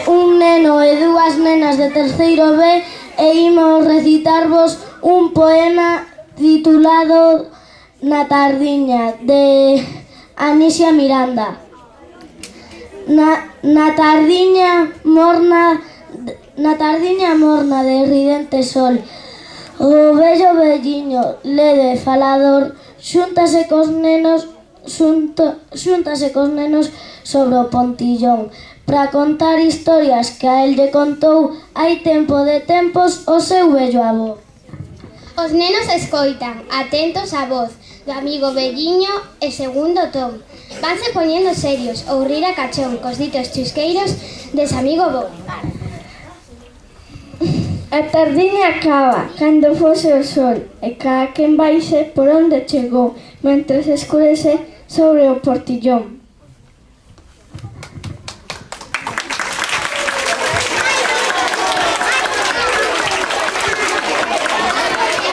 un neno e dúas nenas de terceiro B e imos recitarvos un poema titulado Na tardiña, de Anisia Miranda. Na tardiña morna de ridente sol, o vello velliño, ledo e falador, xúntase cos nenos sobre o pontillón para contar historias que a el lle contou hai tempo de tempos o seu vello avó. Os nenos escoitan, atentos á voz do amigo velliño e segundo Tom. Vanse poñendo serios ou rir a cachón cos ditos chusqueiros dese amigo bo. A tardiña acaba, cando fose o sol, e cada quen vaise por onde chegou, mentres escurece sobre o portillón.